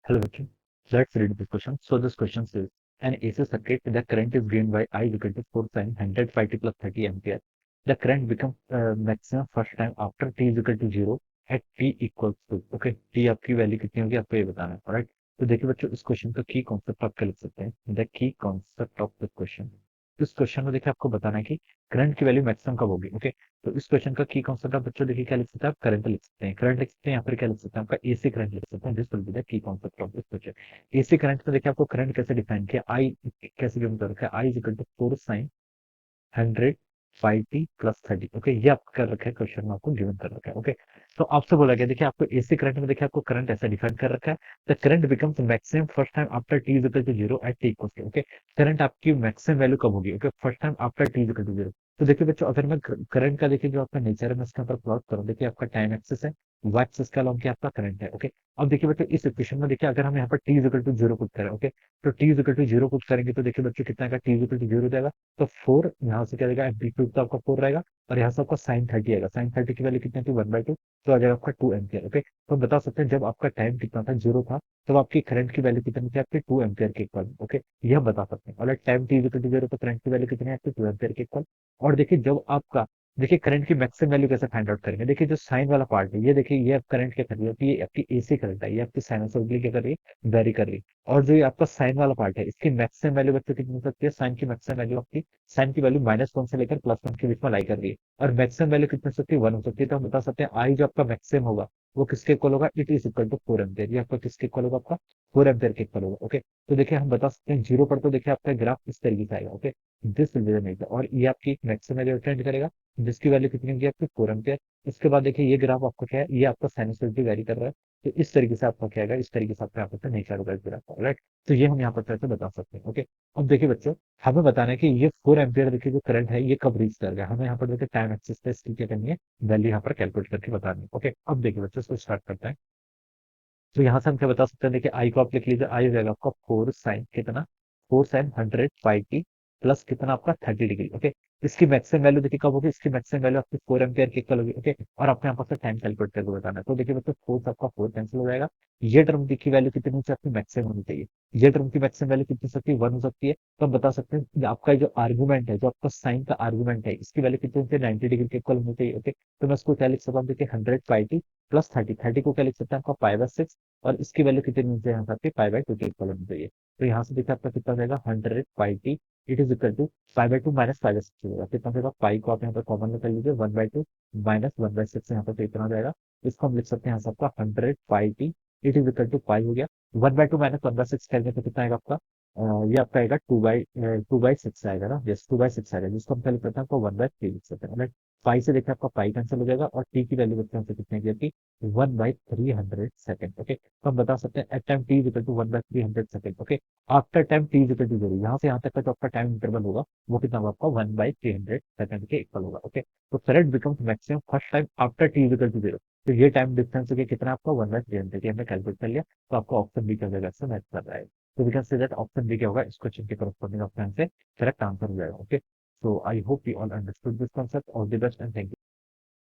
Hello, bachcho. Let's read this question. So this question says, an AC circuit, the current is given by I equal to 4 sin 100 phi t plus 30 ampere. The current becomes maximum first time after t is equal to 0 at t equals to, okay, t आपकी value कितनी होगी आपको ये बताना है, alright. तो देखिए बच्चों, इस क्वेश्चन का की कॉन्सेप्ट आप क्या लिख सकते हैं, the key concept of the question. इस क्वेश्चन में देखिए आपको बताना है कि करंट की वैल्यू मैक्सिमम कब होगी, ओके। तो इस क्वेश्चन का की कॉन्सेप्ट आप बच्चों देखिए क्या लिख सकते हैं, आप करंट लिख सकते हैं, करंट लिख सकते हैं, यहाँ पर क्या लिख सकते हैं, आपका एसी करंट लिख सकते हैं। This will be the key concept of this question. AC current में देखिए आपको करंट कैसे डिफाइन किया, आई कैसे गिवन कर रखा है, I is equal to 4 sine 100 five t plus 30, okay. ये आपका कर रखा है क्वेश्चन में, आपको गिवन कर रखा है, ओके। तो आपसे बोला गया देखिए आपको एसी करंट में देखिए आपको करंट ऐसा डिफाइन कर रखा है, the current becomes maximum first time after t is equal to 0 at t equals to, okay. Current आपकी मैक्सिमम वैल्यू कब होगी, okay, first time after t is equal to 0। तो देखिए बच्चों, अगर मैं करंट का देखिए जो आपका नेचर है मैं इसके ऊपर प्लॉट करूँ, देखिए आपका टाइम एक्सिस है, वाई एक्सिस का लॉन्ग आपका करंट है, ओके। अब देखिए बच्चों, इस इक्वेशन में देखिए अगर हम यहाँ पर t is equal to 0 put करें, ओके, तो t is equal to 0 put करेंगे तो देखिए बच्चों कितना आएगा, टी इज इक्वल टू 0 जाएगा तो 4 यहाँ से क्या देगा, एम्पलीट्यूड तो आपका 4 रहेगा, और यहाँ से आपका साइन 30 आएगा, साइन 30 की वैल्यू कितनी थी 1/2, तो आ जाएगा आपका 2 एम्पियर, ओके। तो हम बता सकते हैं जब आपका टाइम कितना था, 0 था, तब आपकी करंट की वैल्यू कितनी थी, आपके 2 एम्पियर के इक्वल, ओके। ये हम बता सकते हैं, और टाइम टी इक्वल टू 0 पर करंट की वैल्यू कितनी है आपकी 2 एम्पियर के इक्वल। और देखिए जब आपका, देखिए करंट की मैक्सिमम वैल्यू कैसे फाइंड आउट करेंगे, देखिए जो साइन वाला पार्ट है ये देखिए ये आप करंट क्या कर रही है, ये आपकी एसी करंट है, ये आपकी साइनसॉइडली क्या कर रही है, वेरी कर रही है। और जो ये आपका साइन वाला पार्ट है इसकी मैक्सिमम वैल्यू बच्चों कितनी हो सकती है, साइन की मैक्सिमम वैल्यू आपकी, साइन की वैल्यू -1 से लेकर +1 के बीच में लाई कर रही है, और मैक्सिमम वैल्यू कितनी हो सकती है, 1 हो सकती है। तो हम बता सकते हैं आई जो आपका मैक्सिमम होगा वो किसके इक्वल होगा, it is equal to 4 ampere. ये आपका किसके इक्वल होगा, आपका 4 एम्पियर के इक्वल होगा, ओके। तो देखिए हम बता सकते हैं 0 पर तो देखिए आपका ग्राफ इस तरीके से आएगा, okay. This will be the major, और ये आपकी मैक्सिमम वैल्यू अटेंड करेगा जिसकी वैल्यू कितनी होगी आपकी 4 एम्पियर। इसके बाद देखिए ये ग्राफ आपका क्या है, ये आपका साइनसॉइड वैरी कर रहा है, तो इस तरीके से आपका क्या आएगा, इस तरीके से आपका यहाँ पर नेचर होगा इस ग्राफ का, राइट। तो ये हम यहाँ पर कैसे बता सकते हैं, ओके। अब देखिए बच्चों, हमें बताना है कि ये 4 एम्पियर देखिए जो करंट है ये कब रीच कर गया, हमें यहाँ पर देखिए टाइम एक्सिस पे इसकी क्या करनी है, वैल्यू यहाँ पर कैलकुलेट करके बतानी है, ओके। अब देखिए बच्चों, इसको स्टार्ट करते हैं। तो यहाँ से हम क्या बता सकते हैं, देखिए आई को आप लिख लीजिए, आई हो जाएगा आपका 4 साइन कितना, 4 साइन 100 पाई टी प्लस कितना आपका 30 डिग्री, ओके। इसकी मैक्सिमम वैल्यू देखिए कब होगी, इसकी मैक्सिमम वैल्यू आपकी 4 एम्पियर की इक्वल होगी, ओके। और आपको यहाँ पर टाइम कैलकुलेट करके बताना है। तो देखिए बच्चों, 4 आपका 4 कैंसिल हो जाएगा, ये टर्म की वैल्यू कितनी होनी चाहिए, आपकी मैक्सिमम होनी चाहिए, ये टर्म की मैक्सिमम वैल्यू कितनी हो सकती है, 1 हो सकती है। तो हम बता सकते हैं कि आपका जो आर्गूमेंट है, जो आपका साइन का आर्गूमेंट है, इसकी वैल्यू कितनी होनी चाहिए, 90 डिग्री के इक्वल होनी चाहिए, ओके। तो मैं उसको क्या लिख सकता हूँ, देखिए 100 पाई टी प्लस 30, 30 को क्या लिख सकते हैं आपका पाई/6, और इसकी वैल्यू कितनी होनी चाहिए, यहाँ पर आपकी पाई/2 के इक्वल होनी चाहिए। तो यहाँ से देखिए आपका कितना जाएगा, 100 pi t it is equal to पाई/2 माइनस पाई/6 हो जाएगा, कितना देगा, पाई को आप यहाँ पर कॉमन निकाल लीजिए, 1/2 माइनस 1/6 यहाँ पर तो इतना जाएगा। इसको हम लिख सकते हैं यहाँ से आपका 100 pi t it is equal to pi हो गया, 1/2 माइनस 1/6 करने पर कितना आएगा आपका, ये आपका आएगा 2/6 आएगा ना, यस 2/6 आएगा, जिसको हम पहले करते हैं आपको 1/3 लिख सकते हैं, राइट। पाई से देखिए आपका पाई कैंसिल हो जाएगा, और टी की वैल्यू बच्चों से कितने की आपकी 1/300 सेकंड, ओके। तो हम बता सकते हैं at time t is equal to 1/300 second, okay. After time t is equal to 0, यहाँ से यहाँ तक का जो आपका टाइम इंटरवल होगा वो कितना होगा आपका 1/300 सेकंड के इक्वल होगा, ओके। तो current becomes maximum first time after t is equal to 0। तो ये टाइम डिफरेंस है कितना आपका 1/300, ये हमने कैलकुलेट कर लिया। तो आपका ऑप्शन बी का जगह इससे मैच कर रहा है। तो we can say that option B क्या होगा, इस क्वेश्चन के करस्पॉन्डिंग ऑप्शन से करेक्ट आंसर हो जाएगा, okay. So I hope you all understood this concept. All the best and thank you.